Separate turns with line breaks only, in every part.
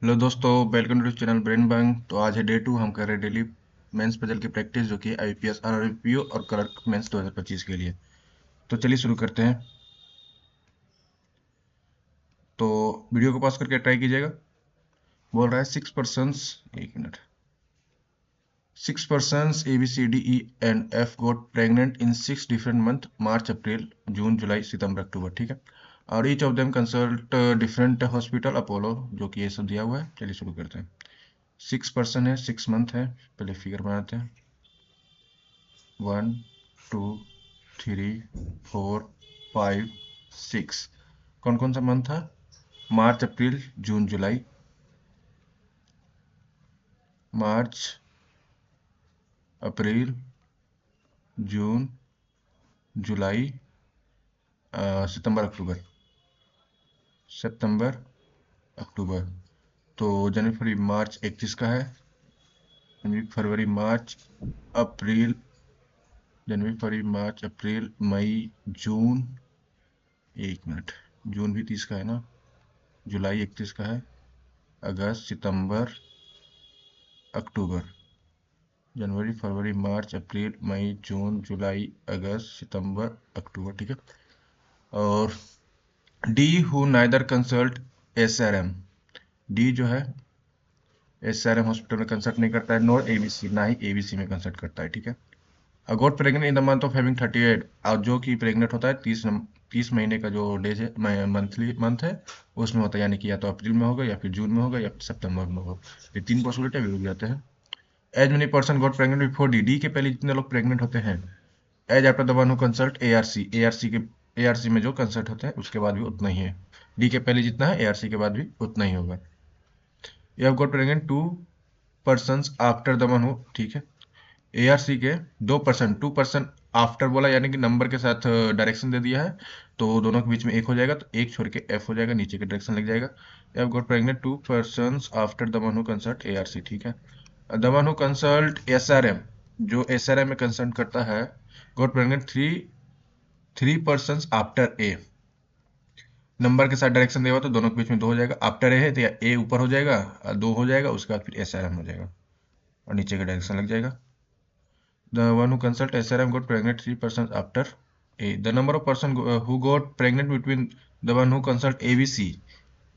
Hello दोस्तों, welcome to channel brain bank. तो आज है डे 2। हम कर रहे हैं डेली मेंस पजल की प्रैक्टिस, जो कि आईपीएस आरआरबीपीओ और क्लर्क मेंस 2025 के लिए। तो चलिए शुरू करते हैं। तो वीडियो को पॉज करके ट्राई कीजिएगा। बोल रहा है 6 पर्सन्स, एक minute, 6 persons A B C D E and F got pregnant in 6 different month, March, April, June, July, September, October. ठीक है। और each of them consult different hospital Apollo, जो कि ये सब दिया हुआ है। चलिए शुरू करते हैं। 6 पर्सन है, 6 मंथ है। पहले फिगर बनाते हैं। 1 2 3 4 5 6। कौन कौन सा मंथ था? मार्च, अप्रैल, जून, जुलाई। मार्च, अप्रैल, जून, जुलाई, सितंबर, अक्टूबर। सितंबर, अक्टूबर। तो जनवरी, फरवरी, मार्च 31 का है। जनवरी, फरवरी, मार्च, अप्रैल, जनवरी, फरवरी, मार्च, अप्रैल, मई, जून, एक मिनट, जून भी 30 का है ना। जुलाई 31 का है। अगस्त, सितंबर, अक्टूबर। जनवरी, फरवरी, मार्च, अप्रैल, मई, जून, जुलाई, अगस्त, सितंबर, अक्टूबर। ठीक है। और D who neither consult S R M. D जो है एस आर एम हॉस्पिटल में कंसल्ट नहीं करता है, नॉर एबीसी, ना ही एबीसी में कंसल्ट करता है। ठीक है। A got pregnant in the month of having 38, और जो कि प्रेग्नेंट होता है 30 महीने का जो डेज है, मंथली मंथ है, उसमें होता है। यानी कि या तो अप्रैल में होगा, या फिर जून में होगा, या फिर सितंबर में होगा। ये तीन पॉसिबिलिटी अभी रुक जाते हैं। As many person got pregnant before D. D के पहले जितने लोग प्रेग्नेंट होते हैं, as after the one who consult ARC. ARC में जो कंसल्ट होते हैं उसके बाद भी उतना ही है। डी के पहले जितना है, एआरसी के बाद भी उतना ही होगा। You have got pregnant 2 person after the one who. ठीक है। एआरसी के 2 पर्सन, 2 पर्सन आफ्टर बोला, यानी कि नंबर के साथ डायरेक्शन दे दिया है, तो दोनों के बीच में एक हो जाएगा, तो एक छोड़ के एफ हो जाएगा, नीचे के डायरेक्शन लग जाएगा। You have got pregnant 2 person after the one who consult ARC. ठीक है। The one who consult SRM, जो एसआरएम में कंसल्ट करता है, got pregnant three person after A. Number के साथ डायरेक्शन देगा तो दोनों के बीच में दो हो जाएगा। आफ्टर ए है तो या ए ऊपर हो जाएगा, दो हो जाएगा, उसके बाद फिर एसआरएम हो जाएगा और नीचे का डायरेक्शन लग जाएगा। The one who consult SRM got pregnant 3 person after A. The number of person who got pregnant between the one who consult ABC,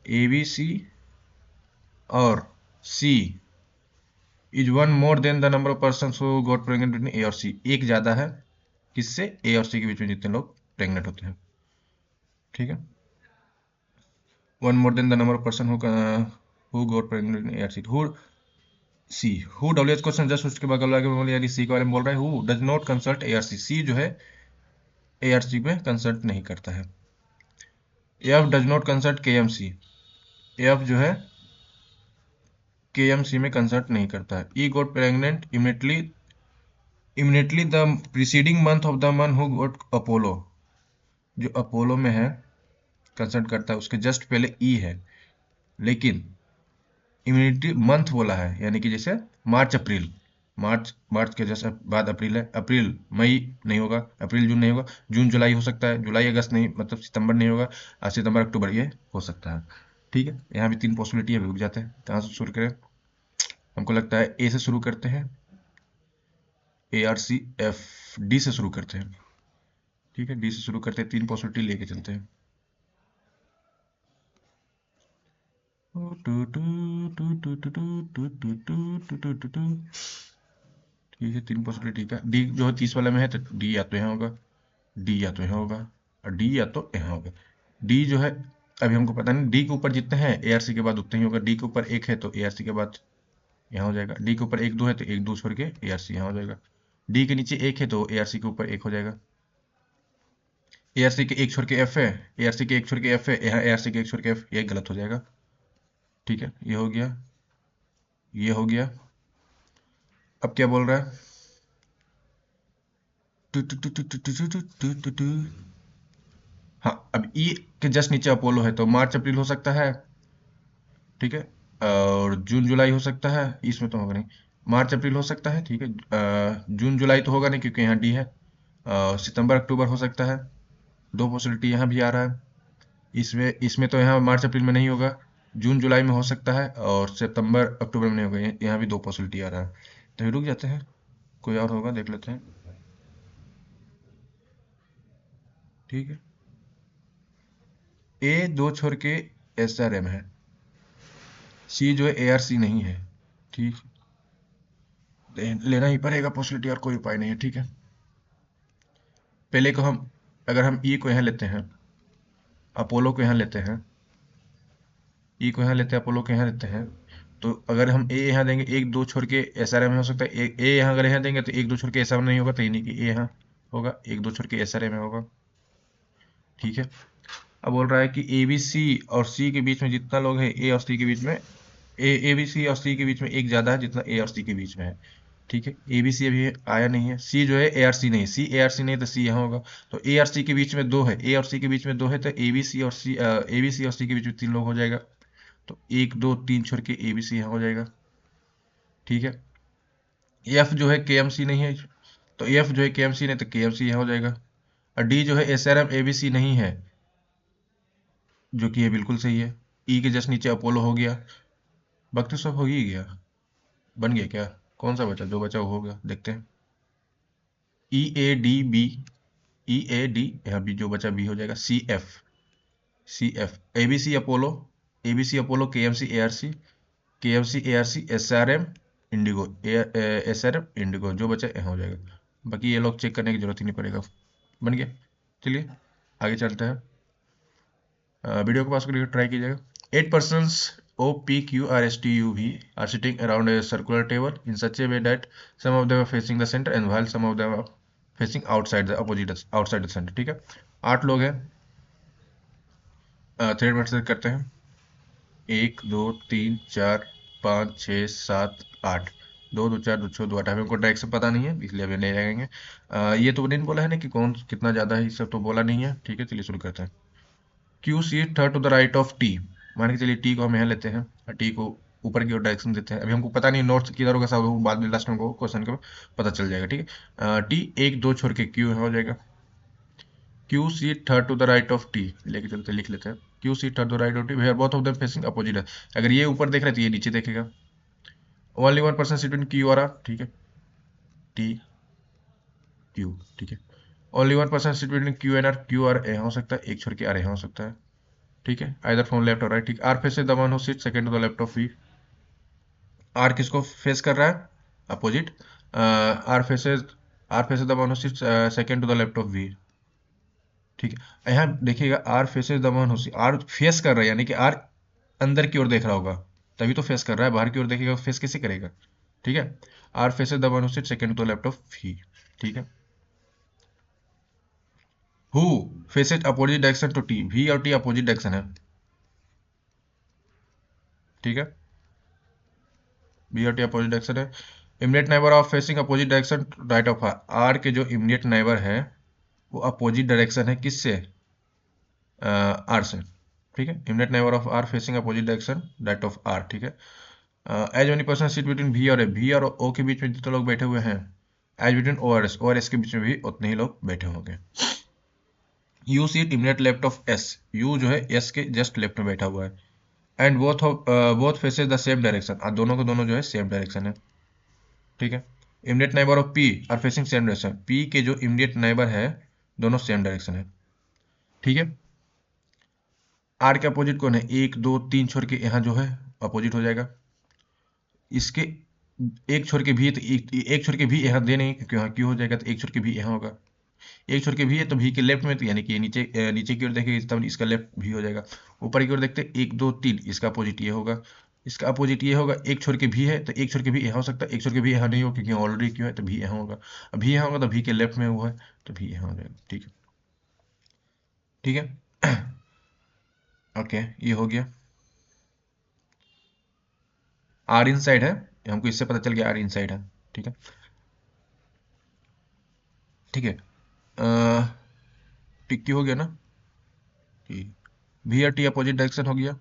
ABC और C is one more than the number of person who got pregnant between A और C. एक ज्यादा है किससे? ए और सी के बीच में जितने लोग प्रेग्नेंट होते हैं। ठीक है। One more than the number of person who got pregnant between A और C. Who C, who W H question just उसके बगल वाले में बोले, यानी सी के बारे में बोल रहा है। Who does not consult A R C. C जो है ए आर सी में कंसल्ट नहीं करता है। एफ डज नॉट कंसल्ट के एम सी। एफ जो है के एम सी में कंसल्ट नहीं करता है। E got pregnant immediately the preceding month of the man who got Apollo. जो अपोलो में है कंसल्ट करता है, उसके जस्ट पहले ई है, लेकिन इम्यूनिटी मंथ बोला है, यानी कि जैसे मार्च, अप्रैल। मार्च के जैसे बाद अप्रैल है, अप्रैल मई नहीं होगा, अप्रैल जून नहीं होगा, जून जुलाई हो सकता है, जुलाई अगस्त नहीं, मतलब सितंबर नहीं होगा, और सितंबर अक्टूबर ये हो सकता है। ठीक है। यहाँ भी तीन पॉसिबिलिटी अभी रुक जाते हैं। कहाँ से शुरू करें? हमको लगता है ए से शुरू करते हैं। A R C F D से शुरू करते हैं। ठीक है, डी से शुरू करते हैं, तीन पॉसिबिलिटी लेके चलते हैं। ठीक है, तीन पॉसिबिलिटी का डी जो है 30 वाले में है, तो डी या तो यहाँ होगा, डी या तो यहाँ होगा, और डी या तो यहाँ होगा। डी जो है अभी हमको पता नहीं, डी के ऊपर जितने हैं एआरसी के बाद उतने ही होगा। डी के ऊपर एक है तो एआरसी के बाद यहाँ हो जाएगा। डी के ऊपर एक दो है तो एक दो छोड़ के एआरसी यहाँ हो जाएगा। डी के नीचे एक है तो एआरसी के ऊपर एक हो जाएगा। एआरसी के एक छोड़ के एफ है, एआरसी के एक छोड़ के एफ है, यहाँ एआरसी के एक छोड़ के एफ, ये गलत हो जाएगा। ठीक है, ये हो गया, ये हो गया। अब क्या बोल रहा है? Two two two two two two two two two two. हाँ, अब ई के जस्ट नीचे अपोलो है, तो मार्च अप्रैल हो सकता है। ठीक है। और जून जुलाई हो सकता है, इसमें तो होगा नहीं। मार्च अप्रैल हो सकता है। ठीक है। जून जुलाई तो होगा नहीं क्योंकि यहाँ डी है। सितंबर अक्टूबर हो सकता है। दो पॉसिबिलिटी यहाँ भी आ रहा है। इसमें इसमें तो यहाँ मार्च अप्रैल में नहीं होगा। जून जुलाई में हो सकता है और सितंबर अक्टूबर में नहीं होगा। यहाँ भी दो पॉसिबिलिटी आ रहा है, तो रुक जाते हैं, कोई और होगा देख लेते हैं। ठीक है, ए दो छोड़ के SRM है, सी जो है ARC नहीं है। ठीक, लेना ही पड़ेगा पॉसिबिलिटी, और कोई उपाय नहीं है। ठीक है, पहले को हम, अगर हम ई को यहाँ लेते हैं, अपोलो को यहाँ लेते हैं, ई को यहाँ लेते हैं, अपोलो को यहाँ लेते हैं, तो अगर हम ए यहाँ देंगे, एक दो छोड़ के SRM में हो सकता है। ए यहाँ अगर यहाँ देंगे तो एक दो छोड़ के SRM नहीं होगा, तो यानी कि ए यहाँ होगा, एक दो छोड़ के SRM में होगा। ठीक है, अब बोल रहा है कि ABC और सी के बीच में जितना लोग है, ए और सी के बीच में, ABC और सी के बीच में एक ज़्यादा है जितना ए और सी के बीच में है। ठीक है, ABC अभी आया नहीं है, सी जो है ARC नहीं है, सी ARC नहीं तो सी यहाँ होगा। तो ए और सी के बीच में दो है, ए और सी के बीच में दो है, तो ABC और सी के बीच में तीन लोग हो जाएगा। तो एक दो तीन छोड़ के ABC यहाँ हो जाएगा। ठीक है, एफ जो है KMC नहीं है, तो एफ जो है KMC नहीं तो KMC यहाँ हो जाएगा। और डी जो है SRM ABC नहीं है, जो कि ये बिल्कुल सही है। ई के जस्ट नीचे अपोलो हो गया, बाकी तो सब हो ही गया। बन गया क्या, कौन सा बचा, जो बचा वो होगा, देखते हैं। EADB, EAD, यहाँ भी जो बचा बी हो जाएगा। CF ABC Apollo KMC ARC SRM Indigo, SRM Indigo, जो बचा यहाँ हो जाएगा। बाकी ये लोग चेक करने की जरूरत ही नहीं पड़ेगा। बन गया, चलिए आगे चलते हैं। वीडियो को पास करके ट्राई कीजिएगा। 8 persons OPQRSTUV are sitting around a circular table in such a way that some of them are facing the center and while some of them are facing outside the center। ठीक है, 8 लोग हैं, thread method करते हैं। 1 2 3 4 5 6 7 8, 2 2 4 2 6 2 8। हमें को direction पता नहीं है, इसलिए अभी नहीं लगाएंगे। ये तो नहीं बोला है ना कि कौन कितना ज़्यादा है, ये सब तो बोला नहीं है। ठीक है, चलिए शुरू करते हैं। Q C third to the right of T, मान के चलिए टी को हम यहाँ लेते हैं और टी को ऊपर की ओर डायरेक्शन देते हैं। अभी हमको पता नहीं नॉर्थ किधर होगा, सब बाद में लास्ट में हमको क्वेश्चन का पता चल जाएगा। ठीक है, टी एक दो छोड़ के क्यू हो जाएगा। Q C third to the right of T लेके चलते, लिख लेते हैं। Q C third to the right of T, where both of them facing opposite है। अगर ये ऊपर देख रहे हैं तो ये नीचे देखेगा। Only one person sit between Q और आर। ठीक है, टी क्यू। ठीक है, only one person sit between Q and R. Q R यहाँ हो सकता है, एक छोड़ के आर यहाँ हो सकता है। ठीक है, आइदर फ्रॉम लेफ्ट और राइट। ठीक, R faces the one who sit second to the left of V. R किसको फेस कर रहा है, opposite. R faces the one who sit second to the left of V. ठीक है, यहाँ देखिएगा, R faces the one who sit, R face कर रहा है, यानी कि आर अंदर की ओर देख रहा होगा, तभी तो फेस कर रहा है। बाहर की ओर देखेगा फेस कैसे करेगा। ठीक है, R faces the one who sit second to the left of V. ठीक है, who faces opposite direction to T, V और टी अपोजिट डायरेक्शन है। ठीक है, बी और टी अपोजिट डायरेक्शन है। Immediate neighbour of facing opposite direction right of R, R के जो इमीडिएट नेबर है वो अपोजिट डायरेक्शन है किससे, आर से। ठीक है, immediate neighbour of R facing opposite direction right of R. ठीक है, as many person seat between V और ए, वी और ओ के बीच में जितने लोग बैठे हुए हैं, एज बिटवीन ओ और एस, ओ और एस के बीच में भी उतने ही लोग बैठे होंगे। You seat immediate left of S, you जो है एस के जस्ट लेफ्ट में बैठा हुआ है। And both faces the same direction, और दोनों को दोनों जो है सेम डायरेक्शन है। ठीक है, immediate neighbour of P R facing same direction, P के जो इमीडिएट नेबर है दोनों सेम डायरेक्शन है। ठीक है, आर के अपोजिट कौन है, एक दो तीन छोड़ के यहाँ जो है अपोजिट हो जाएगा। इसके एक छोड़ के भी है तो एक छोड़ के भी यहाँ दे नहीं, क्योंकि यहाँ क्यों हो जाएगा, तो एक छोड़ के भी यहाँ होगा। एक छोड़ के भी है तो भी के लेफ्ट में, तो यानी कि नीचे की ओर देखेगा तब इसका लेफ्ट भी हो जाएगा। ऊपर की ओर देखते एक दो तीन, इसका अपोजिट ये होगा, इसका अपोजिट ये होगा। एक छोड़ के भी है तो एक छोड़ के भी यहाँ हो सकता है, एक छोड़ के भी यहाँ नहीं हो क्योंकि ऑलरेडी क्यों है, तो भी यहाँ होगा। अब भी यहाँ होगा तो भी के लेफ्ट में हुआ है तो भी यहाँ हो जाएगा। ठीक है, ठीक है। ओके, ये हो गया। आर इन साइड है, हमको इससे पता चल गया आर इन साइड है। ठीक है, ठीक है, टिक्की हो गया ना। ठीक, वी और टी अपोजिट डायरेक्शन हो गया।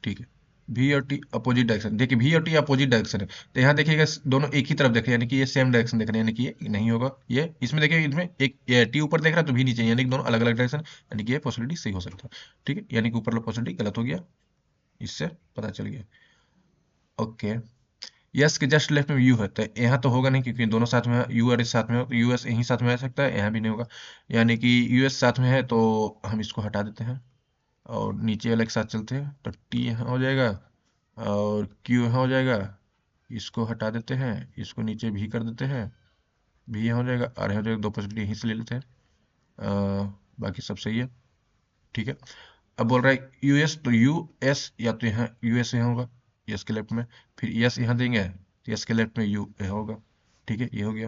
ठीक है, वी और टी अपोजिट डायरेक्शन, देखिए वी और टी अपोजिट डायरेक्शन है, तो यहाँ देखिएगा दोनों एक ही तरफ देख रहे हैं, यानी कि ये सेम डायरेक्शन देख रहे हैं, यानी कि ये नहीं होगा। ये इसमें देखिए, इसमें एक टी ऊपर देख रहा है तो भी नीचे, यानी कि दोनों अलग अलग डायरेक्शन, यानी कि ये पॉसिबिलिटी सही हो सकता है। ठीक है, यानी कि ऊपर वाला पॉसिबिलिटी गलत हो गया, इससे पता चल गया। ओके, यस के जस्ट लेफ्ट में यू है, तो यहाँ तो होगा नहीं क्योंकि दोनों साथ में है, यू और एस साथ में हो, तो यूएस यहीं साथ में आ सकता है, यहाँ भी नहीं होगा, यानी कि यूएस साथ में है, तो हम इसको हटा देते हैं और नीचे वाले के साथ चलते हैं, तो टी यहाँ हो जाएगा और क्यू यहाँ हो जाएगा, इसको हटा देते हैं, इसको नीचे भी कर देते हैं, भी यहाँ हो जाएगा और यहाँ हो जाएगा, 2% यहीं से ले लेते हैं। बाकी सब सही है, ठीक है। अब बोल रहा है यूएस, तो यूएस या तो यहाँ यूएस यहाँ होगा यस के लेफ्ट में, फिर यस यहाँ देंगे तो यस के लेफ्ट में यू यहाँ होगा, ठीक है, ये हो गया।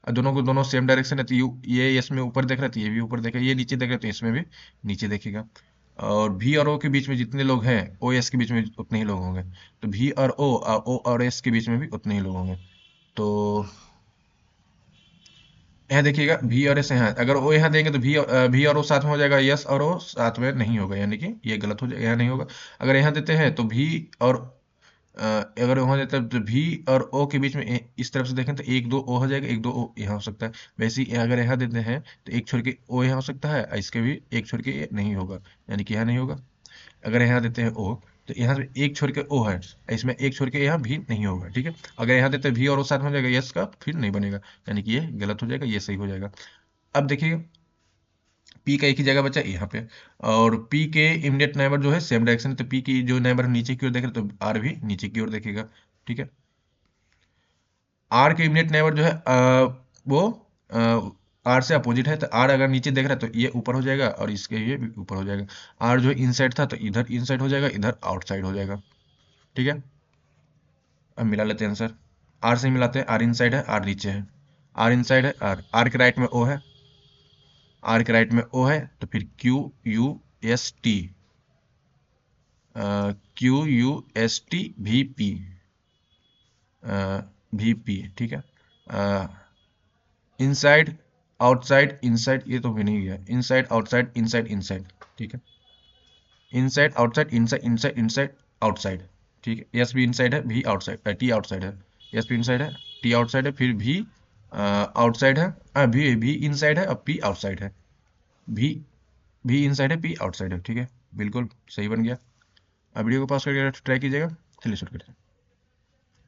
अब दोनों को दोनों सेम डायरेक्शन है, तो यू ये यस में ऊपर देख रहा है तो ये भी ऊपर देखेगा, ये नीचे देख रहा है तो इसमें भी नीचे देखेगा। और भी और ओ के बीच में जितने लोग हैं, ओ एस के बीच में उतने ही लोग होंगे, तो भी और ओ और एस के बीच में भी उतने ही लोग होंगे। तो यहाँ देखिएगा भी और एस यहाँ, अगर ओ यहाँ देंगे तो भी और ओ साथ में हो जाएगा, यस और ओ साथ में नहीं होगा, यानी कि ये गलत हो जाएगा, यहाँ नहीं होगा। अगर यहाँ देते हैं तो भी और अगर वहाँ देते हैं तो भी और ओ के बीच में इस तरफ से देखें तो एक दो ओ हो जाएगा, एक दो ओ यहाँ हो सकता है। वैसे ही अगर यहाँ देते हैं तो एक छोड़ के ओ यहाँ हो सकता है, इसके भी एक छोड़ के नहीं होगा, यानी कि यहाँ नहीं होगा। अगर यहाँ देते हैं ओ तो यहाँ पे एक छोड़ के ओ है, इसमें एक छोड़ के यहाँ भी नहीं होगा, ठीक है। अगर यहाँ देते हैं भी और ओ साथ में हो जाएगा यस का, फिर नहीं बनेगा, यानी कि ये गलत हो जाएगा, ये सही हो जाएगा। अब देखिए पी का एक ही जगह बचा यहाँ पे, और पी के इमीडिएट नेबर जो है सेम डायरेक्शन, तो पी की जो नेबर नीचे की ओर देख रहे तो आर भी नीचे की ओर देखेगा, ठीक है। आर के इमीडिएट नेबर जो है वो आर से अपोजिट है, तो आर अगर नीचे देख रहा है तो ये ऊपर हो जाएगा और इसके ये भी ऊपर हो जाएगा। आर जो इनसाइड था तो इधर इनसाइड हो जाएगा, इधर आउटसाइड हो जाएगा, ठीक है। अब मिला लेते हैं आंसर, आर से मिलाते हैं, आर इनसाइड है, आर नीचे है, आर इनसाइड है, आर के राइट में ओ है, आर के राइट में ओ है, तो फिर Q U S T, Q U S T V P, V P, ठीक है। इनसाइड आउटसाइड इनसाइड, ये तो भी नहीं गया, इनसाइड आउटसाइड इनसाइड इनसाइड, ठीक है। Inside outside inside inside inside outside, ठीक है। एस भी इनसाइड है, भी आउटसाइड, टी आउटसाइड है, एस भी इनसाइड है, टी आउटसाइड है, फिर भी आउटसाइड है, भी इनसाइड है और पी आउटसाइड है, भी इनसाइड है, पी आउटसाइड है, ठीक है, बिल्कुल सही बन गया। अब वीडियो को पॉज करके ट्राई कीजिएगा, चलिए शुरू करते हैं।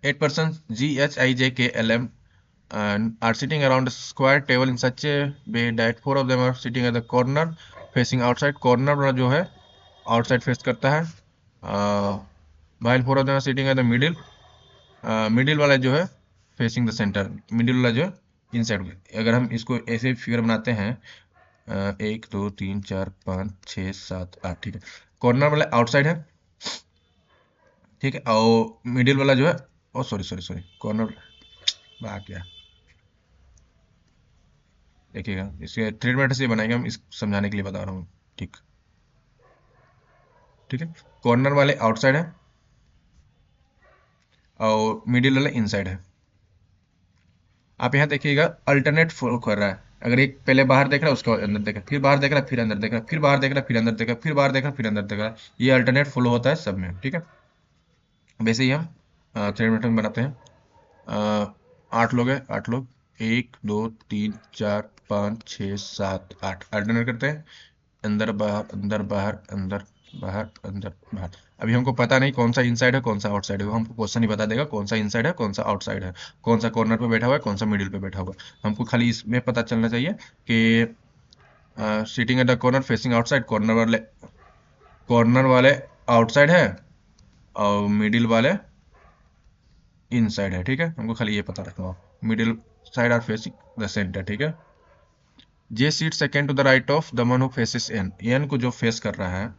8 persons G, H, I, J, K, L, M are sitting around a square table in such a way that 4 of them are sitting at the corner facing outside. Corner वाला जो है outside face करता है, while 4 of them are sitting at the middle. Middle वाला जो है facing the center. Middle वाला जो है inside. अगर हम इसको ऐसे फिगर बनाते हैं 1 2 3 4 5 6 7 8, ठीक है। कॉर्नर वाला आउटसाइड है, ठीक है, और मिडिल वाला जो है, ओ सॉरी सॉरी सॉरी, कॉर्नर आ गया, देखिएगा इसके थ्रेड मैटर से बनाएंगे हम, इस समझाने के लिए बता रहा हूँ, ठीक, ठीक है। कॉर्नर वाले आउटसाइड है और मिडिल वाले इनसाइड है। आप यहाँ देखिएगा अल्टरनेट फ्लो कर रहा है, अगर एक पहले बाहर देख रहा है उसके अंदर देख रहा है, फिर बाहर देख रहा है फिर अंदर देख रहा है, फिर बाहर देख रहा है फिर अंदर देख रहा है, फिर बाहर देख रहा है फिर अंदर देख रहा है, ये अल्टरनेट फ्लो होता है सब में, ठीक है। वैसे ही हम थ्रेड मैटर में बनाते हैं। 8 लोग हैं, 8 लोग, 1 2 3 4 5 6 7 8 अल्टरनेट करते हैं, अंदर बाहर अंदर बाहर अंदर बाहर अंदर बाहर। अभी हमको पता नहीं कौन सा इनसाइड है कौन सा आउटसाइड है, वो हमको क्वेश्चन ही बता देगा कौन सा इनसाइड है कौन सा आउटसाइड है, कौन सा कॉर्नर पे बैठा हुआ है कौन सा मिडिल पे बैठा हुआ है। हमको खाली इसमें पता चलना चाहिए कि sitting at the corner facing outside, corner वाले आउटसाइड है और मिडिल वाले इनसाइड है, ठीक है। हमको खाली ये पता रखना, middle side are facing the centre, ठीक है। J sit second to the right of the one who faces N, N को जो फेस कर रहा है,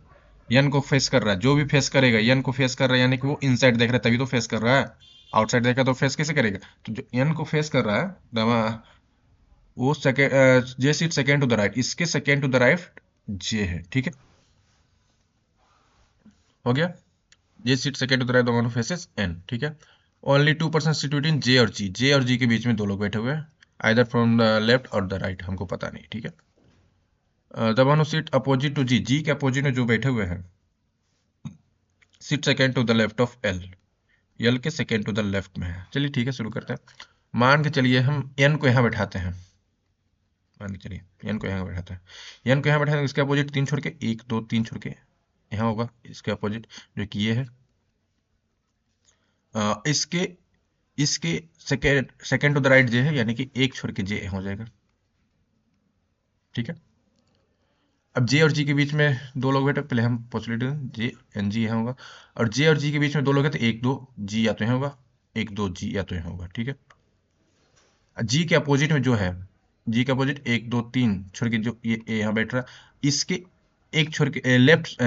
एन को फेस कर रहा है, जो भी फेस करेगा एन को फेस कर रहा है, यानी कि वो इनसाइड देख रहा है तभी तो फेस कर रहा है, आउटसाइड देखा तो फेस कैसे करेगा। तो जो एन को फेस कर रहा है वो second, J sit second to the right, इसके second to the right J है, ठीक है, हो गया। J sit second to the right the one who faces N, ठीक है। ओनली 2% सीट बिटवीन जे और जी, जे और जी के बीच में दो लोग बैठे हुए हैं, आइदर फ्रॉम द लेफ्ट और द राइट, हमको पता नहीं, ठीक है। The one who sit opposite to G, G के अपोजिट में जो बैठे हुए हैं, sit second to the left of L, L के सेकेंड टू द लेफ्ट में है। चलिए ठीक है, शुरू करते हैं। मान के चलिए हम एन को यहाँ बैठाते हैं, मान के चलिए एन को यहाँ बैठाते हैं, एन को यहाँ बैठाते हैं, इसके अपोजिट 3 छोड़ के 1 2 3 छोड़ के यहाँ होगा, इसके अपोजिट जो कि ये है। इसके इसके second to the right J है, यानी कि एक छोड़ के जे हो जाएगा। ठीक है, अब जे और जी के बीच में दो लोग बैठे, पहले हम पॉसिबिलिटी जे एन जी यहाँ होगा, और जे और जी के बीच में दो लोग हैं तो एक दो जी या तो यहाँ होगा, एक दो जी या तो यहाँ होगा। ठीक है, जी के अपोजिट में जो है, जी के अपोजिट एक दो तीन छोड़ के जो ये यहाँ बैठ रहा है, इसके एक छोड़ के लेफ्ट,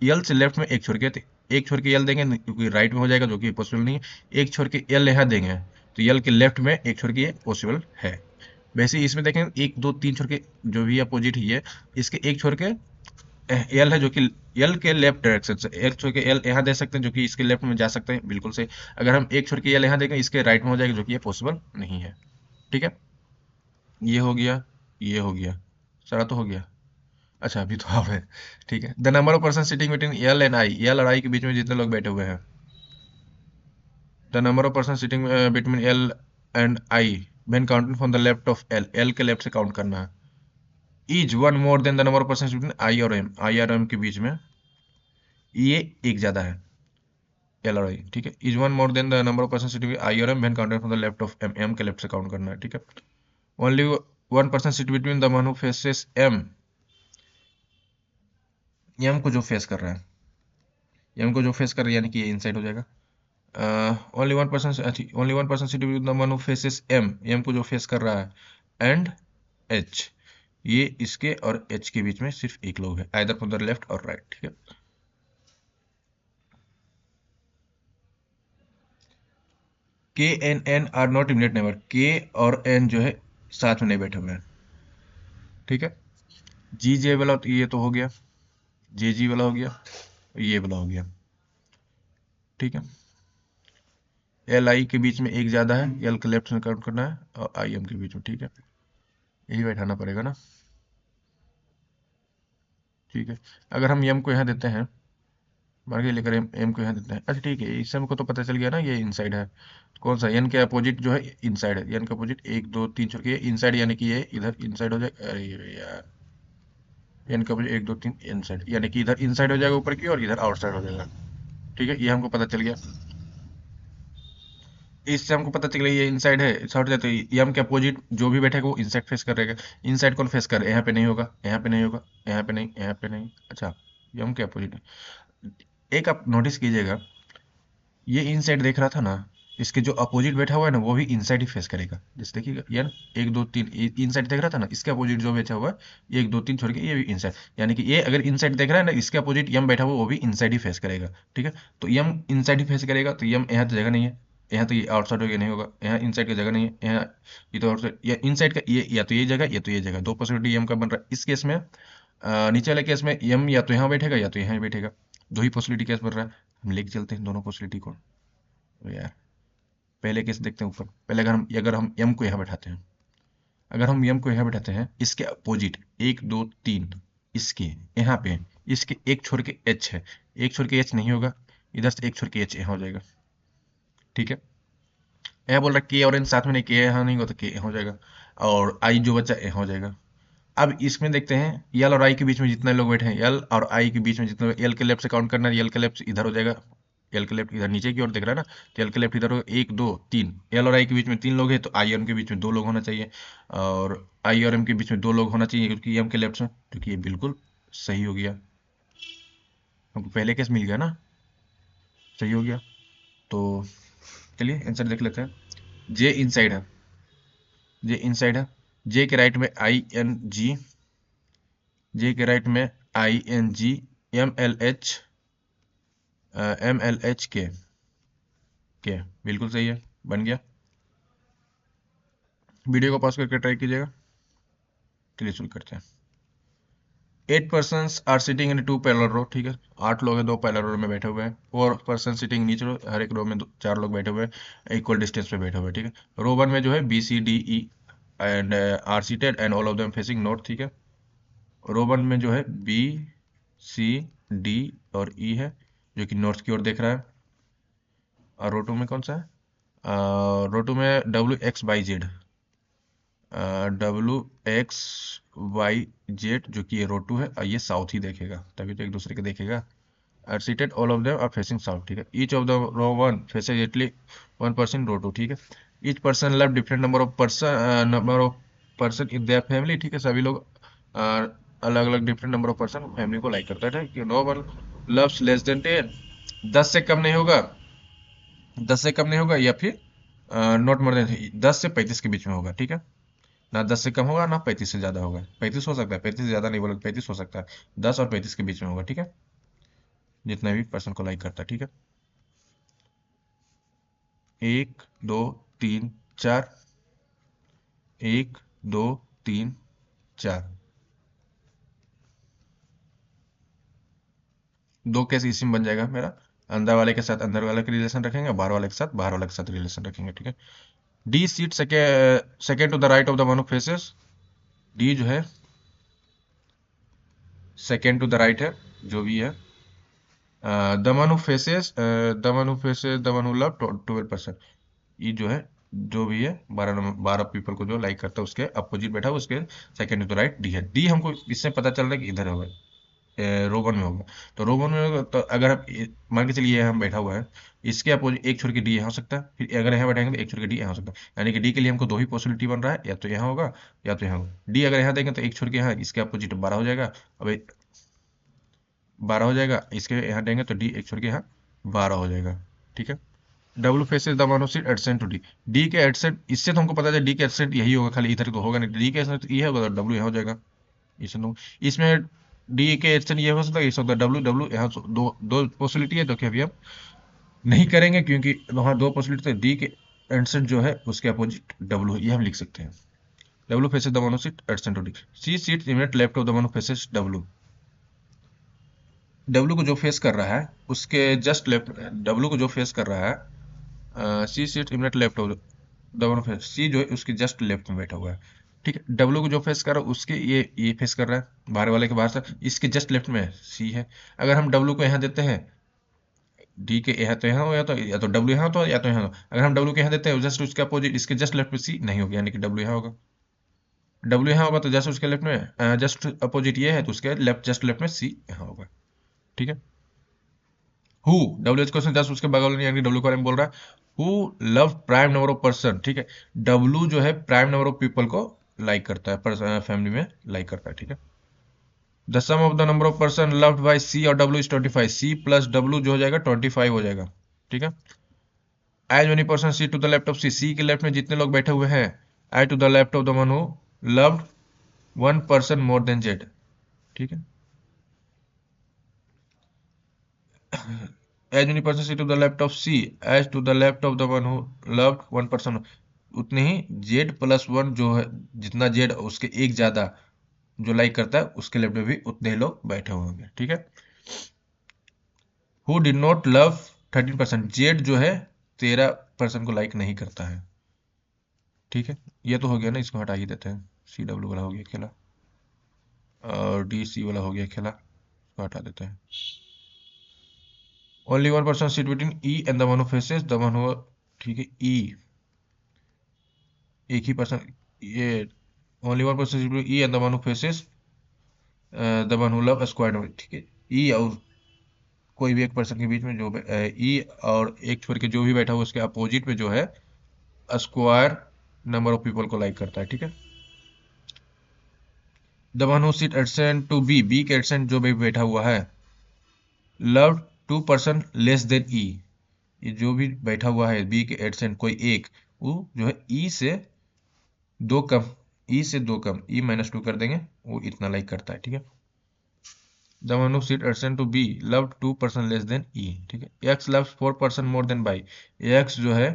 यल से लेफ्ट में एक छोड़ के, तो एक छोड़ के यल देंगे क्योंकि राइट में हो जाएगा, जो कि पॉसिबल नहीं है। एक छोड़ के यल यहाँ देंगे तो यल के लेफ्ट में एक छोड़ के ये पॉसिबल है। वैसे ही इसमें देखें, एक दो तीन छोड़ के जो भी अपोजिट ही है, इसके एक छोड़ के एल है, जो कि एल के लेफ्ट डायरेक्शन से एक छोड़ के एल यहाँ दे सकते हैं, जो कि इसके लेफ्ट में जा सकते हैं, बिल्कुल सही। अगर हम एक छोड़ के एल यहाँ देंगे, इसके राइट में हो जाएगा, जो कि ये पॉसिबल नहीं है। ठीक है, ये हो गया, ये हो गया, सारा तो हो गया। अच्छा, अभी तो और है। ठीक है, the number of person sitting between L and I, L और आई के बीच में जितने लोग बैठे हुए हैं, the number of person sitting between L and I when counting from the left of L, L के लेफ्ट से काउंट करना है, is one more than the number of person between आई और एम, आई और एम के बीच में ये एक ज्यादा है, एल और आई। ठीक है, is one more than the number of person sitting I और M when counting from the left of M, M के लेफ्ट से काउंट करना है। ठीक है, only one person sit between the one who faces M, M को जो face कर रहा है, एम को जो फेस कर रहा है, यानी कि ये इनसाइड हो जाएगा। Only one person sitting with the one who faces M, M को जो फेस कर रहा है, एंड एच, ये इसके और एच के बीच में सिर्फ एक लोग है, आइदर फ्रॉम द लेफ्ट और राइट। ठीक है, K and N are not immediate neighbour, K और एन जो है साथ में नहीं बैठे हुए हैं। ठीक है, जी जे वाला तो ये तो हो गया, जे जी वाला हो गया, ये वाला हो गया। ठीक है, एल आई के बीच में एक ज्यादा है, एल के लेफ्ट में काउंट करना है, और आई एम के बीच में। ठीक है, यही बैठाना पड़ेगा ना। ठीक है, अगर हम एम को यहाँ देते हैं, मान के लेकर एम को यहाँ देते हैं, अच्छा ठीक है, इससे हमको तो पता चल गया ना ये इनसाइड है। कौन सा, एन के अपोजिट जो है इनसाइड है, एन के अपोजिट एक दो तीन छोड़ के इनसाइड, यानी कि ये इधर इनसाइड हो जाएगा। अरे यार, एन के अपोजिट एक दो तीन इनसाइड, यानी कि इधर इनसाइड हो जाएगा ऊपर की, और इधर आउटसाइड हो जाएगा। ठीक है, ये हमको पता चल गया, इससे हमको पता चल गया ये इनसाइड है, शॉर्ट जाते एम के अपोजिट जो भी बैठेगा वो इनसाइड फेस करेगा। इनसाइड कौन फेस करे, यहाँ पे नहीं होगा, यहाँ पे नहीं होगा, यहाँ पे नहीं, यहाँ पे नहीं। अच्छा, एम के अपोजिट, एक आप नोटिस कीजिएगा, ये इनसाइड देख रहा था ना, इसके जो अपोजिट बैठा हुआ है ना, वो भी इनसाइड ही फेस करेगा। जैसे देखिएगा, ये ना एक दो तीन इनसाइड देख रहा था ना, इसके अपोजिट जो बैठा हुआ है, ये एक दो तीन छोड़ के ये भी इनसाइड, यानी कि ये अगर इनसाइड देख रहा है ना, इसके अपोजिट यम बैठा हुआ वो भी इनसाइड ही फेस करेगा। ठीक है, तो यम इनसाइड ही फेस करेगा, तो यम यहाँ तो जगह नहीं है, यहाँ तो ये आउटसाइड हो गया, नहीं होगा, यहाँ इनसाइड की जगह नहीं है, यहाँ ये तो आउटसाइड या इनसाइड का, ये या तो ये जगह या तो ये जगह, दो पॉसिबिलिटी यम का बन रहा है। इस केस में नीचे वाले केस में यम या तो यहाँ बैठेगा या तो यहाँ बैठेगा, दो ही पॉसिबिलिटी केस बन रहा है। हम लेके चलते हैं दोनों पॉसिबिलिटी को। तो यार, पहले केस देखते हैं ऊपर, पहले अगर हम एम को यहाँ बैठाते हैं, अगर हम एम को यहाँ बैठाते हैं, इसके अपोजिट एक दो तीन, इसके यहाँ पे, इसके एक छोड़ के एच है, एक छोड़ के एच नहीं होगा, इधर से एक छोड़ के एच यहाँ हो जाएगा। ठीक है, यहाँ बोल रहा है के और एन साथ में नहीं, के यहाँ नहीं होता, के यहाँ हो जाएगा, और आई जो बच्चा यहाँ हो जाएगा। अब इसमें देखते हैं, एल और आई के बीच में जितने लोग बैठे हैं, एल और आई के बीच में जितने, एल के लेफ्ट से काउंट करना है, एल के लेफ्ट इधर हो जाएगा, एल के लेफ्ट इधर नीचे की ओर देख रहा है ना, तो एल के लेफ्ट इधर हो, एक दो तीन, एल और आई के बीच में तीन लोग हैं, तो आई और एम के बीच में दो लोग होना चाहिए, और आई और एम के बीच में दो लोग होना चाहिए, क्योंकि एम के लेफ्ट में, क्योंकि ये बिल्कुल सही हो गया, हमको पहले केस मिल गया ना, सही हो गया। तो चलिए आंसर देख लेते हैं। जे इनसाइड है, जे इनसाइड है, जे के राइट में I N ji, J K right में I N G, M L H, K बिल्कुल सही है, बन गया। वीडियो को पॉज करके ट्राई कीजिएगा। चलिए शुरू करते हैं। 8 persons are sitting in 2 parallel row. ठीक है, 8 लोग हैं, 2 पैरेलल रो में बैठे हुए हैं। 4 पर्सन सिटिंग नीचे रो, हर एक रो में 4 लोग बैठे हुए हैं, इक्वल डिस्टेंस पे बैठे हुए हैं। ठीक है, रो 1 में जो है B C D E and R seated and all of them facing north. ठीक है, रो 1 में जो है बी सी डी और ई है, जो कि नॉर्थ की ओर देख रहा है। और रो 2 में कौन सा है, रो 2 में W X Y Z, W X Y Z, जो कि ये रो 2 है, और ये साउथ ही देखेगा, तभी तो एक दूसरे के देखेगा। Are seated, all of them are facing south, ठीक है। Each of the row 1 faces एटली 1% रो 2, ठीक है। Each person love different number of person in their family, ठीक है। सभी लोग अलग अलग different number of person family को लाइक करता है, कि no one loves less than 10, 10 से कम नहीं होगा, 10 से कम नहीं होगा, या फिर नॉट मोर देन 10 से 35 के बीच में होगा, ठीक है। ना 10 से कम होगा, ना 35 से ज्यादा होगा। 35 हो सकता है, 35 से ज्यादा नहीं बोला, 35 हो सकता है, 10 और 35 के बीच में होगा, ठीक है। जितना भी पर्सन को लाइक करता है, ठीक है। 1 2 3 4, 1 2 3 4, दो केस इसी में बन जाएगा मेरा। अंदर वाले के साथ अंदर वाले के रिलेशन रखेंगे, बाहर वाले के साथ बाहर वाले के साथ रिलेशन रखेंगे, ठीक है। D seat second to the right of the one who faces, D जो है सेकेंड टू द राइट है, जो भी है। The one who faces, the one who love 12%, ये जो है, जो भी है 12 पीपल को जो लाइक करता है उसके अपोजिट बैठा है, उसके सेकंड टू राइट डी है। डी हमको इससे पता चल रहा है कि इधर होगा, रोबन में होगा। तो रोबन में होगा, तो अगर हम मान के चलिए हम बैठा हुआ है, इसके अपोजिट एक छोड़ के डी यहाँ हो सकता है, फिर अगर यहाँ बैठेंगे तो एक छोड़ के डी यहाँ हो सकता है, यानी कि डी के लिए हमको दो ही पॉसिबिलिटी बन रहा है, या तो यहाँ होगा या तो यहाँ होगा। डी अगर यहाँ देंगे तो एक छोड़ के यहाँ, इसके अपोजिट 12 हो जाएगा। अब 12 हो जाएगा, इसके यहाँ देंगे तो डी एक छोड़ के यहाँ 12 हो जाएगा, ठीक है। डब्ल्यू फेसेस द मोनोसिड एडसेंट टू डी, डी के एडसेंट, इससे तो हमको पता है डी के एडसेंट यही होगा, खाली इधर तो होगा नहीं, डी के एडसेंट ये होगा तो डब्ल्यू यहाँ हो जाएगा। इसमें इसमें डी के एडसेंट ये हो सकता है, इस सकता है डब्ल्यू, डब्ल्यू यहाँ दो दो पॉसिबिलिटी है, तो कि अभी हम नहीं करेंगे, क्योंकि वहाँ दो पॉसिबिलिटी है। डी के एडसेंट जो है उसके अपोजिट डब्ल्यू, ये हम लिख सकते हैं। डब्ल्यू फेसेस द मोनोसिड adjacent to D, C sit immediate left of the मोनो फेसेस डब्ल्यू, डब्ल्यू को जो फेस कर रहा है उसके जस्ट लेफ्ट, डब्ल्यू को जो फेस कर रहा है, C sit immediate left of the face, C जो है उसके जस्ट लेफ्ट में बैठा हुआ है, ठीक है। डब्ल्यू को जो फेस कर रहा है उसके ये फेस कर रहा है बाहर वाले के बाहर से, इसके जस्ट लेफ्ट में सी है। अगर हम डब्ल्यू को यहाँ देते हैं, डी के यहाँ तो यहाँ हो, या तो डब्ल्यू यहाँ तो या तो यहाँ हो। अगर हम डब्ल्यू के यहाँ देते हैं जस्ट उसके अपोजिट, इसके जस्ट लेफ्ट में सी नहीं होगा, यानी कि डब्ल्यू यहाँ होगा। डब्ल्यू यहाँ होगा तो जस्ट उसके लेफ्ट में, जस्ट अपोजिट ये है तो उसके लेफ्ट जस्ट लेफ्ट में सी यहाँ होगा, ठीक है। Who, W H question just उसके बगल में, यानी डब्ल्यू के बारे में बोल रहा है। Who love prime number of person, ठीक है। डब्ल्यू जो है प्राइम नंबर ऑफ पीपल को लाइक करता है, फैमिली में लाइक करता है, ठीक है। The sum of the number of person loved by C और W is 25, C plus W जो हो जाएगा 25 हो जाएगा, ठीक है। As many person sit to the left of C, C के लेफ्ट में जितने लोग बैठे हुए हैं, I to the left of the one who loved 1% more than Z, ठीक है। As many person sit to the left of C, as to the left of the one who loved 1%, उतने ही Z plus one जो है, जितना Z उसके एक ज्यादा जो लाइक करता है उसके लेफ्ट में भी उतने ही लोग बैठे हुए होंगे, ठीक है। Who did not love 13%, Z जो है 13% को लाइक नहीं करता है, ठीक है। ये तो हो गया ना, इसको हटा ही देते हैं, सी डब्ल्यू वाला हो गया खेला, और डी सी वाला हो गया खेला, इसको हटा देते हैं। Only one person seat between E and the one who faces the one who, ठीक है। ई एक ही पर्सन, ये only one person seat between E and the one who faces the one who love square, ठीक है। ई और कोई भी एक पर्सन के बीच में जो ई और एक छोड़ के जो भी बैठा हुआ उसके अपोजिट में जो है स्क्वायर नंबर ऑफ पीपल को लाइक करता है, ठीक है। The one who seat adjacent to B, B के एडसेंट जो भी बैठा हुआ है, लव 2% लेस देन ई, ये जो भी बैठा हुआ है बी के एडसेंट कोई एक, वो जो है ई से दो कम, ई से दो कम, ई -2 कर देंगे, वो इतना लाइक करता है, ठीक है। The one who seat adjacent to B love 2% less than E, ठीक है। X love 4% more than Y, X जो है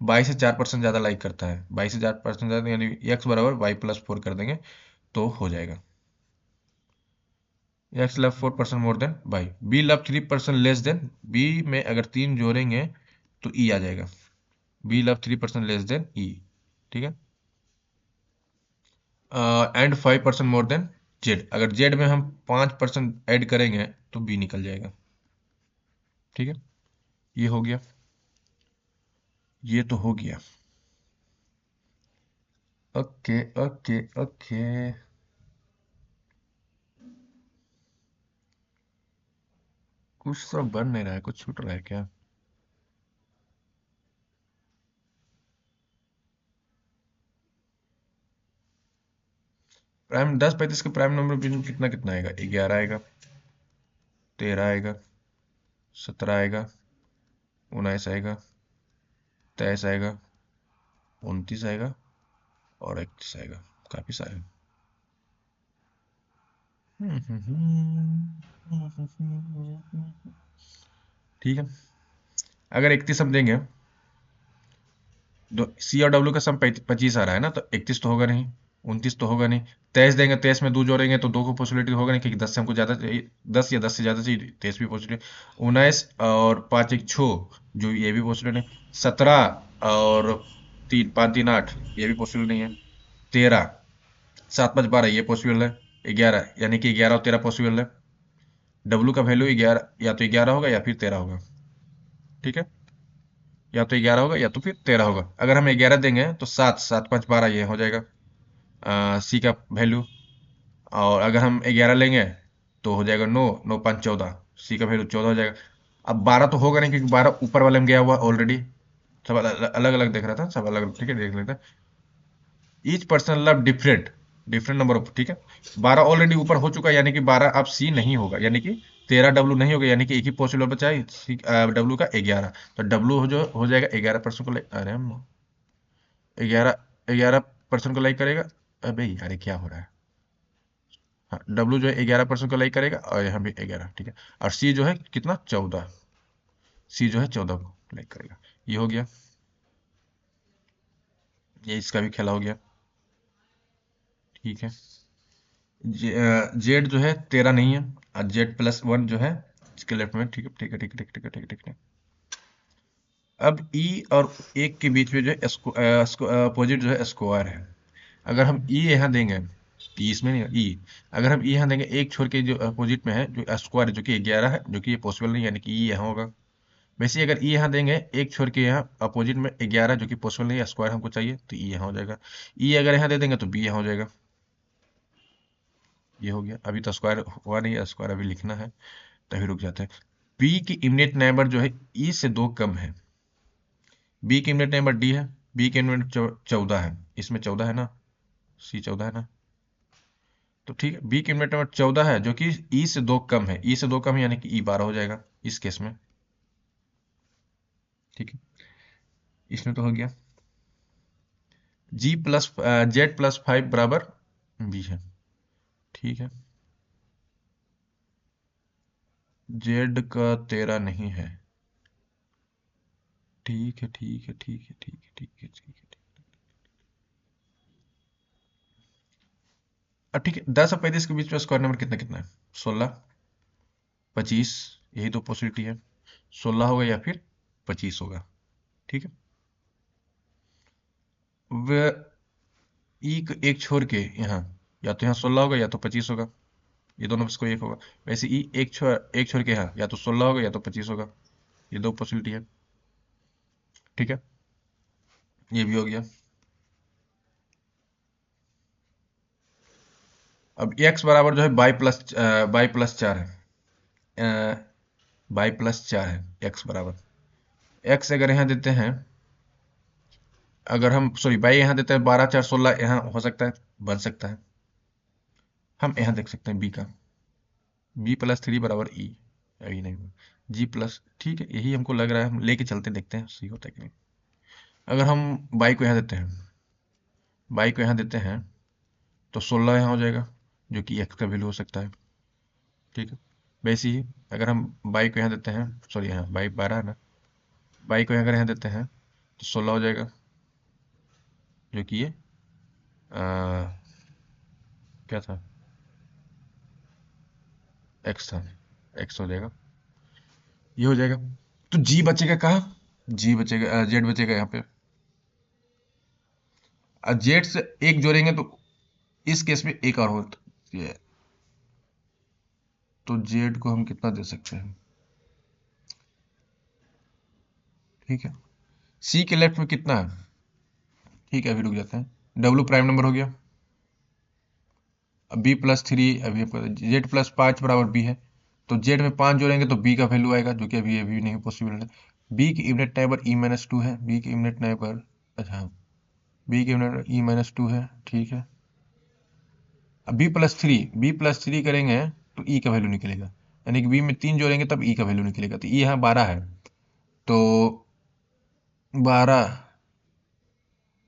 बाई से 4% ज्यादा लाइक करता है, बाई से 4% ज्यादा, यानी एक्स बराबर बाई प्लस 4 कर देंगे तो हो जाएगा। X love 4% more than Y, B love 3% less than, B में अगर 3 जोड़ेंगे तो ई आ जाएगा, B love 3% less than E, ठीक है। एंड 5% मोर देन जेड, अगर जेड में हम 5% ऐड करेंगे तो बी निकल जाएगा, ठीक है। ये हो गया, ये तो हो गया। ओके ओके ओके, कुछ तो बन नहीं रहा है, कुछ छूट रहा है क्या? प्राइम 10 35 का प्राइम नंबर बीच में कितना कितना आएगा? 11 आएगा, 13 आएगा, 17 आएगा, 19 आएगा, 23 आएगा, 29 आएगा और 31 आएगा। काफी सारे। ठीक है, अगर 31 हम देंगे, सी और डब्ल्यू का सम 25 आ रहा है ना, तो 31 तो होगा नहीं, 29 तो होगा नहीं। 23 देंगे, 23 में 2 जोड़ेंगे तो 2 को पॉसिबिलिटी होगा नहीं, क्योंकि 10 से हमको ज्यादा चाहिए, 10 या 10 से ज्यादा चाहिए, 23 भी पॉसिबिलिटी। 19 और 5 1 6, जो ये भी पॉसिबिलिटी नहीं। 17 और 3 5 3 8, ये भी पॉसिबल नहीं है। 13, 7 5 12, ये पॉसिबल है। 11, यानी कि 11 और 13 पॉसिबल है। डब्ल्यू का वैल्यू 11, या तो 11 होगा या फिर 13 होगा। ठीक है, या तो 11 होगा या तो फिर 13 होगा। अगर हम 11 देंगे तो 7 7 5 12, ये हो जाएगा सी का वैल्यू। और अगर हम 11 लेंगे तो हो जाएगा 9 9 5 14, सी का वैल्यू 14 हो जाएगा। अब 12 तो होगा नहीं, क्योंकि 12 ऊपर वाले में गया हुआ ऑलरेडी। सब अलग अलग देख रहा था, सब अलग अलग। ठीक है, देख लेते हैं। Each person love different different number of. ठीक है, 12 ऑलरेडी ऊपर हो चुका है, यानी कि 12 अब सी नहीं होगा, यानी कि 13 डब्ल्यू नहीं होगा, यानी कि एक ही पॉसिबल बचा है डब्ल्यू का 11। तो डब्ल्यू जो हो जाएगा 11% को अरे हम 11% को लाइक करेगा। अबे यार ये क्या हो रहा है? हाँ, डब्ल्यू जो है 11% को लाइक करेगा, और यहाँ भी 11। ठीक है, और सी जो है कितना? 14। सी जो है 14 को लाइक करेगा। ये हो गया, ये इसका भी खेला हो गया। ठीक है, जेड जो है 13 नहीं है, और जेड+1 जो है इसके लेफ्ट में। ठीक है ठीक है ठीक है ठीक है ठीक है ठीक है। अब ई और एक के बीच में जो है अपोजिट जो है स्क्वायर है। अगर हम ई यहाँ देंगे, ई इसमें नहीं, ई अगर हम ई यहाँ देंगे, एक छोर के जो अपोजिट में है जो स्क्वायर है, जो कि 11 है, जो कि ये पॉसिबल नहीं, यानी कि ई यहाँ होगा। वैसे ही अगर ई यहाँ देंगे, एक छोर के यहाँ अपोजिट में 11, जो कि पॉसिबल नहीं है, स्क्वायर हमको चाहिए, तो ई यहाँ हो जाएगा। ई अगर यहाँ दे देंगे तो बी यहाँ हो जाएगा। ये हो गया। अभी तो स्क्वायर हुआ नहीं है, स्क्वायर अभी लिखना है, तभी रुक जाते हैं। बी की इमीडिएट नेबर जो है ई से 2 कम है। बी की इमीडिएट नेबर डी है, बी की इमीडिएट 14 है, इसमें 14 है ना, सी 14 है ना। तो ठीक है, बी की इमीडिएट नेबर 14 है, जो कि ई से 2 कम है। ई से 2 कम है, यानी कि ई 12 हो जाएगा इस केस में। ठीक है, इसमें तो हो गया। Z+5 बराबर बी है। ठीक है, जेड का 13 नहीं है। ठीक है ठीक है ठीक है ठीक है ठीक है ठीक है। अब ठीक है, 10 और 35 के बीच में स्क्वायर नंबर कितना कितना है? 16 25, यही दो पॉसिबिलिटी है। 16 होगा या फिर 25 होगा। ठीक है, वह एक छोड़ के यहाँ, या तो यहाँ 16 होगा या तो 25 होगा, ये दोनों में से कोई एक होगा। वैसे ई एक छोड़ के यहाँ, या तो 16 होगा या तो 25 होगा, ये दो पॉसिबिलिटी है। ठीक है, ये भी हो गया। अब x बराबर जो है बाई प्लस 4 है। बाई+4 है x बराबर। x अगर यहाँ देते हैं, अगर हम सॉरी बाई यहाँ देते हैं, 12 4 16 यहाँ हो सकता है, बन सकता है। हम यहाँ देख सकते हैं b का, b+3 बराबर e। अभी नहीं, g+, ठीक है, यही हमको लग रहा है, हम लेके चलते देखते हैं सही होता है कि नहीं। अगर हम बाई को यहाँ देते हैं, बाई को यहाँ देते हैं, तो 16 यहाँ हो जाएगा, जो कि x का वैल्यू हो सकता है। ठीक है, वैसे ही अगर हम बाई को यहाँ देते हैं, सॉरी यहाँ बाई 12 है ना, बाई को अगर यहाँ देते हैं तो 16 हो जाएगा, जो कि ये क्या था, एक्स था, एक्स हो जाएगा। ये हो जाएगा। तो जी बचेगा कहाँ? जी बचेगा, जेड बचेगा यहाँ पे। जेड से एक जोड़ेंगे तो इस केस में एक और होता है, तो जेड को हम कितना दे सकते हैं? ठीक है, सी के लेफ्ट में कितना है? ठीक है, अभी रुक जाते हैं। डब्ल्यू प्राइम नंबर हो गया, अब b+3, अभी जेड+5 बराबर बी है, तो जेड में 5 जोड़ेंगे तो बी का वैल्यू आएगा, जो कि अभी अभी नहीं पॉसिबल है। बी की इमिनेट नेबर E-2 है, बी की इमिनेट नेबर, अच्छा बी की इमिनेट E-2 है, ठीक है। अब बी प्लस थ्री करेंगे तो ई का वैल्यू निकलेगा, यानी कि बी में 3 जोड़ेंगे तब ई का वैल्यू निकलेगा। तो ई यहाँ 12 है, तो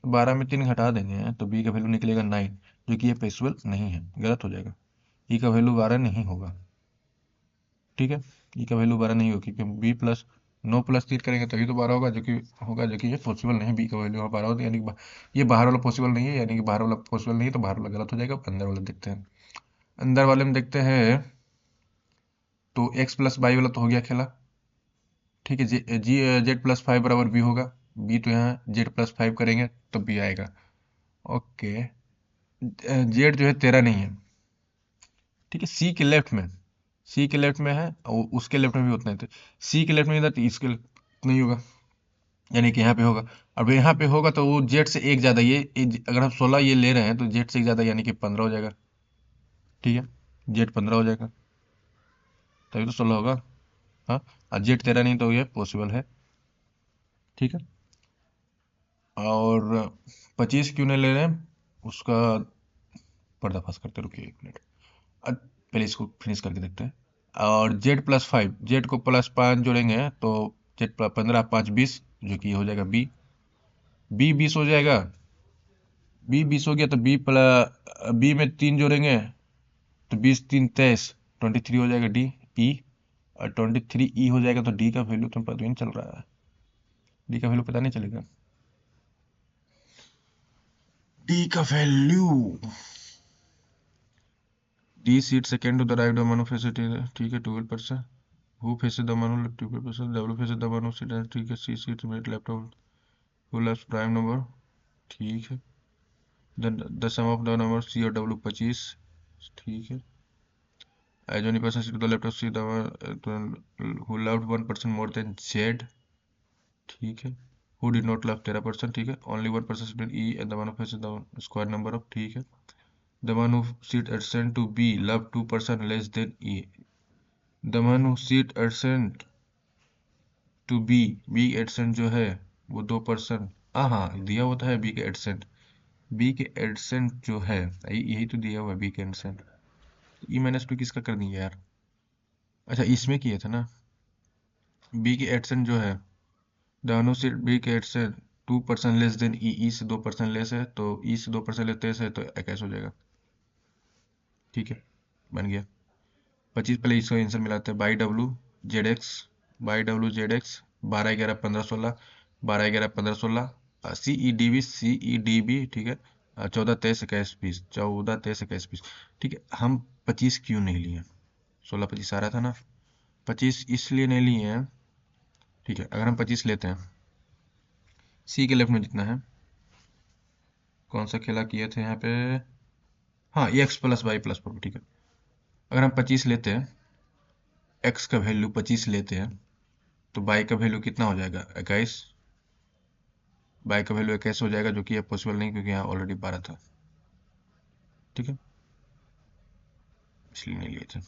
12 में 3 घटा देंगे तो बी का वैल्यू निकलेगा 9, जो कि ये पॉसिबल नहीं है, गलत हो जाएगा। ई का वैल्यू 12 नहीं होगा, ठीक है। ई का वैल्यू 12 नहीं होगा, क्योंकि बी प्लस 9+3 करेंगे तभी तो 12 होगा, जो कि ये पॉसिबल नहीं है। बी का वैल्यू यहाँ 12 होगा, यानी कि ये बाहर वाला पॉसिबल नहीं है, यानी कि बाहर वाला पॉसिबल नहीं है, तो बाहर वाला गलत हो जाएगा। अंदर वाला देखते हैं। अंदर वाले में देखते हैं, तो एक्स प्लस वाई वाला तो हो गया खेला, ठीक है। Z+5 बराबर बी होगा, बी तो यहाँ Z+5 करेंगे तो बी आएगा, ओके। जेड जो है 13 नहीं है, ठीक है। सी के लेफ्ट में है और उसके लेफ्ट में भी उतना ही, तो सी के लेफ्ट में था तो इसके नहीं होगा, यानी कि यहाँ पे होगा। अब यहाँ पे होगा तो वो जेड से एक ज़्यादा, अगर हम 16 ये ले रहे हैं तो जेड से एक ज़्यादा, यानी कि 15 हो जाएगा, ठीक है। जेड 15 हो जाएगा, तभी तो 16 होगा। हाँ, और जेड 13 नहीं, तो ये पॉसिबल है, ठीक है। और 25 क्यों नहीं ले रहे हैं, उसका पर्दाफाश करते, रुकिए 1 मिनट। पहले इसको फिनिश करके देखते हैं। और Z+5, जेड को +5 जोड़ेंगे तो Z15 5 20, जो कि हो जाएगा बी 20 हो जाएगा। बी 20 हो गया तो बी में 3 जोड़ेंगे तो 20 3 23, 23 हो जाएगा डी ई, और 23 ई हो जाएगा। तो डी का वैल्यू तो पता नहीं चल रहा है, डी का वैल्यू पता नहीं चलेगा। डी का value, D seat second to the right menu facility, ठीक है 12%। Who faces the menu 12%, W faces the menu sit, ठीक है। C sit mate laptop, who left prime number, ठीक है। The sum of the number C और W 25, ठीक है। As only person sit the laptop C who loved 1% more than Z, ठीक है। Who did not love 13%, ठीक है। Only 1% seat E and the one of the square number of, ठीक है। The one who seat adjacent to B love 2% less than E, the one who seat adjacent to B adjacent जो है वो 2%, हाँ दिया होता है बी के एडसेंट जो है, यही तो दिया हुआ है बी के एडसेंट। E-2 किसका कर दिया यार, अच्छा इसमें किया था ना। बी के एडसेंट जो है, दानो से बी के एडसेंट 2% लेस देन ई से 2% लेस है, तो ई से 2% लेस है तो 21 हो जाएगा, ठीक है। बन गया 25। पहले इसका आंसर मिलाते हैं। Y W Z X 12 11 15 16, 12 11 15 16, C E D B, ठीक है। 14 23 21 20, 14 23 21 20, ठीक है। हम 25 क्यों नहीं लिए, 16 25 आ रहा था ना, 25 इसलिए नहीं लिए हैं, ठीक है। अगर हम 25 लेते हैं, सी के लेफ्ट में जितना है, कौन सा खेला किए थे यहाँ पे, हाँ एक्स प्लस वाई प्लस पर, ठीक है। अगर हम 25 लेते हैं, एक्स का वैल्यू 25 लेते हैं, तो बाई का वैल्यू कितना हो जाएगा 21, बाई का वैल्यू 21 हो जाएगा, जो कि पॉसिबल नहीं, क्योंकि यहाँ ऑलरेडी 12 था, ठीक है, इसलिए नहीं लिए थे।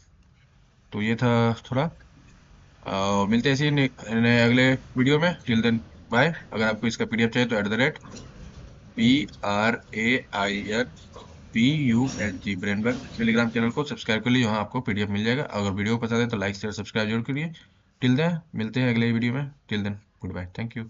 तो ये था थोड़ा, मिलते हैं इसी अगले वीडियो में। Till then bye. अगर आपको इसका PDF चाहिए तो @PRAINPUNG ब्रेनबर्ग टेलीग्राम चैनल को सब्सक्राइब कर लीजिए, वहाँ आपको PDF मिल जाएगा। अगर वीडियो पसंद है तो लाइक शेयर सब्सक्राइब जरूर करिए। टिल देन मिलते हैं अगले वीडियो में। Till then good bye, thank you.